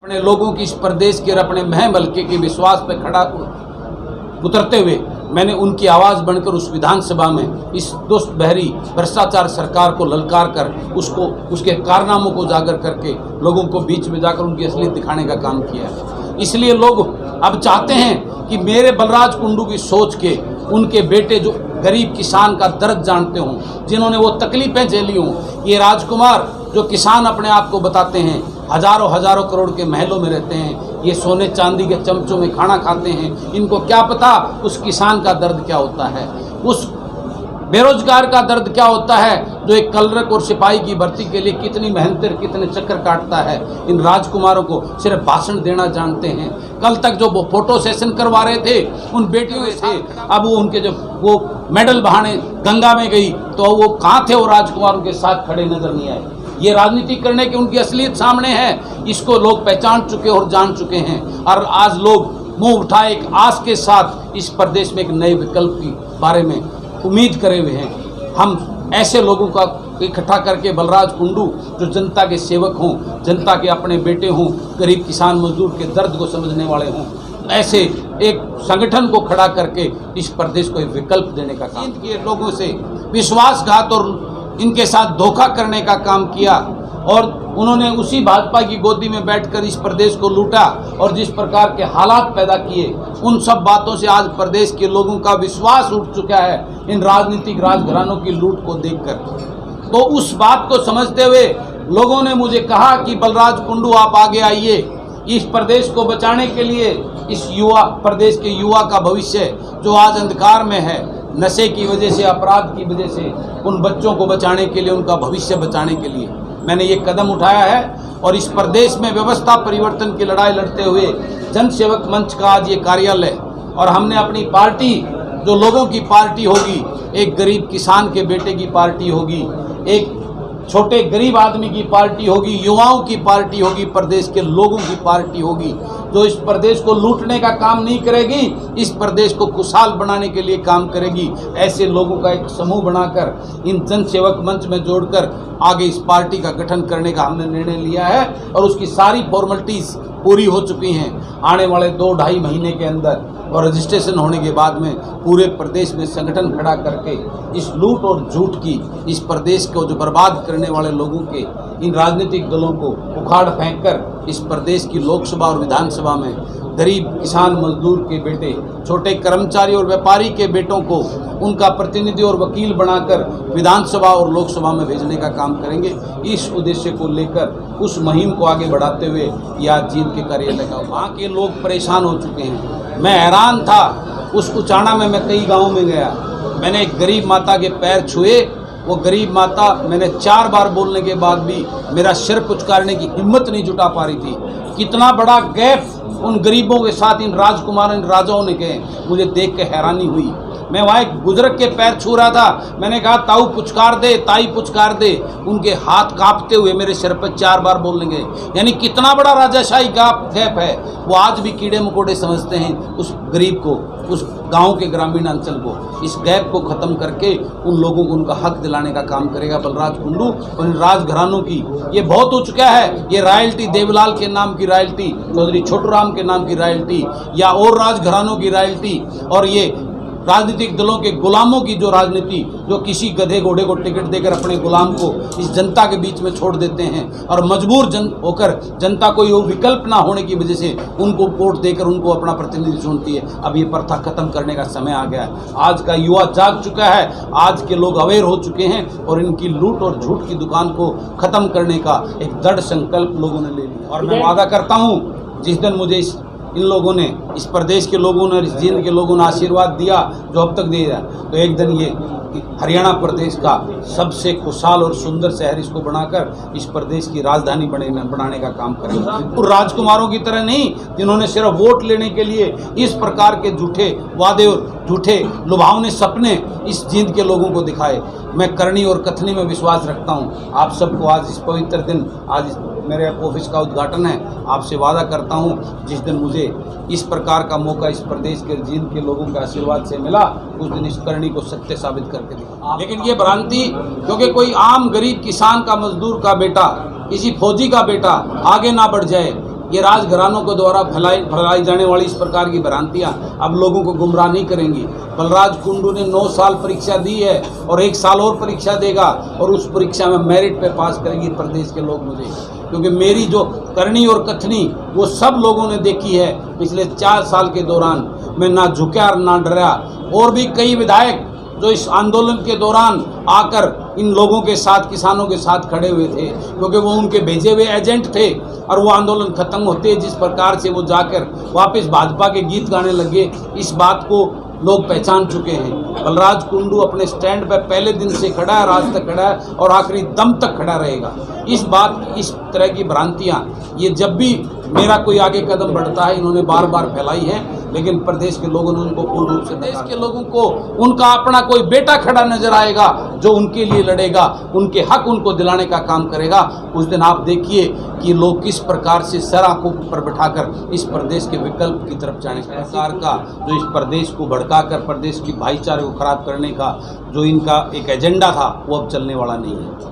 अपने लोगों की इस प्रदेश के और अपने महम हल्के के विश्वास पर खड़ा उतरते हुए मैंने उनकी आवाज़ बनकर उस विधानसभा में इस दुष्ट बहरी भ्रष्टाचार सरकार को ललकार कर उसको उसके कारनामों को उजागर करके लोगों को बीच में जाकर उनकी असलियत दिखाने का काम किया है। इसलिए लोग अब चाहते हैं कि मेरे बलराज कुंडू की सोच के उनके बेटे जो गरीब किसान का दर्द जानते हों, जिन्होंने वो तकलीफ़ें झेली हों, ये राजकुमार जो किसान अपने आप को बताते हैं, हजारों हजारों करोड़ के महलों में रहते हैं, ये सोने चांदी के चमचों में खाना खाते हैं, इनको क्या पता उस किसान का दर्द क्या होता है, उस बेरोजगार का दर्द क्या होता है, जो एक कलरक और सिपाही की भर्ती के लिए कितनी मेहनत कितने चक्कर काटता है। इन राजकुमारों को सिर्फ भाषण देना जानते हैं। कल तक जो वो फोटो सेशन करवा रहे थे उन बेटियों से, अब वो उनके जब वो मेडल बहाने गंगा में गई तो वो कहाँ थे, वो राजकुमारों के साथ खड़े नजर नहीं आए। ये राजनीति करने की उनकी असलियत सामने है, इसको लोग पहचान चुके और जान चुके हैं। और आज लोग मुंह उठाए एक आस के साथ इस प्रदेश में एक नए विकल्प के बारे में उम्मीद करे हुए हैं। हम ऐसे लोगों का इकट्ठा करके बलराज कुंडू जो जनता के सेवक हों, जनता के अपने बेटे हों, गरीब किसान मजदूर के दर्द को समझने वाले हों, ऐसे एक संगठन को खड़ा करके इस प्रदेश को एक विकल्प देने का काम किए। लोगों से विश्वासघात और इनके साथ धोखा करने का काम किया और उन्होंने उसी भाजपा की गोदी में बैठकर इस प्रदेश को लूटा और जिस प्रकार के हालात पैदा किए, उन सब बातों से आज प्रदेश के लोगों का विश्वास उठ चुका है इन राजनीतिक राजघरानों की लूट को देखकर। तो उस बात को समझते हुए लोगों ने मुझे कहा कि बलराज कुंडू आप आगे आइए, इस प्रदेश को बचाने के लिए, इस युवा प्रदेश के युवा का भविष्य जो आज अंधकार में है, नशे की वजह से, अपराध की वजह से, उन बच्चों को बचाने के लिए, उनका भविष्य बचाने के लिए मैंने ये कदम उठाया है। और इस प्रदेश में व्यवस्था परिवर्तन की लड़ाई लड़ते हुए जन सेवक मंच का आज ये कार्यालय, और हमने अपनी पार्टी जो लोगों की पार्टी होगी, एक गरीब किसान के बेटे की पार्टी होगी, एक छोटे गरीब आदमी की पार्टी होगी, युवाओं की पार्टी होगी, प्रदेश के लोगों की पार्टी होगी, जो इस प्रदेश को लूटने का काम नहीं करेगी, इस प्रदेश को खुशहाल बनाने के लिए काम करेगी। ऐसे लोगों का एक समूह बनाकर इन जन सेवक मंच में जोड़कर आगे इस पार्टी का गठन करने का हमने निर्णय लिया है और उसकी सारी फॉर्मेलिटीज़ पूरी हो चुकी हैं। आने वाले 2-2.5 महीने के अंदर और रजिस्ट्रेशन होने के बाद में पूरे प्रदेश में संगठन खड़ा करके इस लूट और झूठ की, इस प्रदेश को जो बर्बाद करने वाले लोगों के, इन राजनीतिक दलों को उखाड़ फेंक कर इस प्रदेश की लोकसभा और विधानसभा में गरीब किसान मजदूर के बेटे, छोटे कर्मचारी और व्यापारी के बेटों को उनका प्रतिनिधि और वकील बनाकर विधानसभा और लोकसभा में भेजने का काम करेंगे। इस उद्देश्य को लेकर उस मुहिम को आगे बढ़ाते हुए यह जींद के कार्यालय का, वहाँ के लोग परेशान हो चुके हैं। मैं हैरान था, उस उचाना में मैं कई गाँव में गया, मैंने एक गरीब माता के पैर छुए। वो गरीब माता, मैंने 4 बार बोलने के बाद भी मेरा सिर पुचकारने की हिम्मत नहीं जुटा पा रही थी। कितना बड़ा गैप उन गरीबों के साथ इन राजकुमारों, इन राजाओं ने कहे, मुझे देख के हैरानी हुई। मैं वहाँ एक बुजुर्ग के पैर छू रहा था, मैंने कहा ताऊ पुचकार दे, ताई पुचकार दे। उनके हाथ कांपते हुए मेरे सिर पर 4 बार बोलने गए। यानी कितना बड़ा राजाशाही गैप है। वो आज भी कीड़े मकोड़े समझते हैं उस गरीब को, उस गांव के ग्रामीण अंचल को। इस गैप को ख़त्म करके उन लोगों को उनका हक दिलाने का काम करेगा बलराज कुंडू। और इन राजघरानों की ये बहुत हो चुका है, ये रॉयल्टी देवलाल के नाम की रॉयल्टी, चौधरी छोटूराम के नाम की रॉयल्टी, या और राजघरानों की रॉयल्टी, और ये राजनीतिक दलों के गुलामों की जो राजनीति, जो किसी गधे घोड़े को टिकट देकर अपने गुलाम को इस जनता के बीच में छोड़ देते हैं और मजबूर होकर जनता को ये विकल्प ना होने की वजह से उनको वोट देकर उनको अपना प्रतिनिधि चुनती है। अब ये प्रथा खत्म करने का समय आ गया है। आज का युवा जाग चुका है, आज के लोग अवेयर हो चुके हैं और इनकी लूट और झूठ की दुकान को खत्म करने का एक दृढ़ संकल्प लोगों ने ले लिया। और मैं वादा करता हूँ, जिस दिन मुझे इन लोगों ने, इस प्रदेश के लोगों ने, इस जींद के लोगों ने आशीर्वाद दिया जो अब तक दे रहा, तो एक दिन ये हरियाणा प्रदेश का सबसे खुशहाल और सुंदर शहर इसको बनाकर इस प्रदेश की राजधानी बनाने का काम करेंगे। और राजकुमारों की तरह नहीं, जिन्होंने सिर्फ वोट लेने के लिए इस प्रकार के झूठे वादे और झूठे लुभावने सपने इस जींद के लोगों को दिखाए। मैं करनी और कथनी में विश्वास रखता हूँ। आप सबको आज इस पवित्र दिन, आज मेरे ऑफिस का उद्घाटन है, आपसे वादा करता हूँ जिस दिन मुझे इस प्रकार का मौका इस प्रदेश के जींद के लोगों के आशीर्वाद से मिला, उस दिन इस करनी को सत्य साबित करके दिखा। लेकिन ये भ्रांति, क्योंकि कोई आम गरीब किसान का, मजदूर का बेटा, किसी फौजी का बेटा आगे ना बढ़ जाए, ये राजघरानों के द्वारा फैलाई जाने वाली इस प्रकार की भ्रांतियां अब लोगों को गुमराह नहीं करेंगी। बलराज कुंडू ने 9 साल परीक्षा दी है और 1 साल और परीक्षा देगा और उस परीक्षा में मेरिट पे पास करेंगे प्रदेश के लोग मुझे, क्योंकि मेरी जो करनी और कथनी वो सब लोगों ने देखी है। पिछले 4 साल के दौरान मैं ना झुका और ना डरा। और भी कई विधायक जो इस आंदोलन के दौरान आकर इन लोगों के साथ, किसानों के साथ खड़े हुए थे, क्योंकि वो उनके भेजे हुए एजेंट थे और वो आंदोलन खत्म होते जिस प्रकार से वो जाकर वापस भाजपा के गीत गाने लगे, इस बात को लोग पहचान चुके हैं। बलराज कुंडू अपने स्टैंड पर पहले दिन से खड़ा है, आज तक खड़ा है और आखिरी दम तक खड़ा रहेगा। इस तरह की भ्रांतियां ये जब भी मेरा कोई आगे कदम बढ़ता है इन्होंने बार बार फैलाई है, लेकिन प्रदेश के लोगों ने उनको पूर्ण रूप से, देश के लोगों को उनका अपना कोई बेटा खड़ा नजर आएगा जो उनके लिए लड़ेगा, उनके हक उनको दिलाने का काम करेगा। उस दिन आप देखिए कि लोग किस प्रकार से सर आंखों पर बैठाकर इस प्रदेश के विकल्प की तरफ जाने का, सरकार का जो इस प्रदेश को भड़काकर प्रदेश की भाईचारे को खराब करने का जो इनका एक एजेंडा था वो अब चलने वाला नहीं है।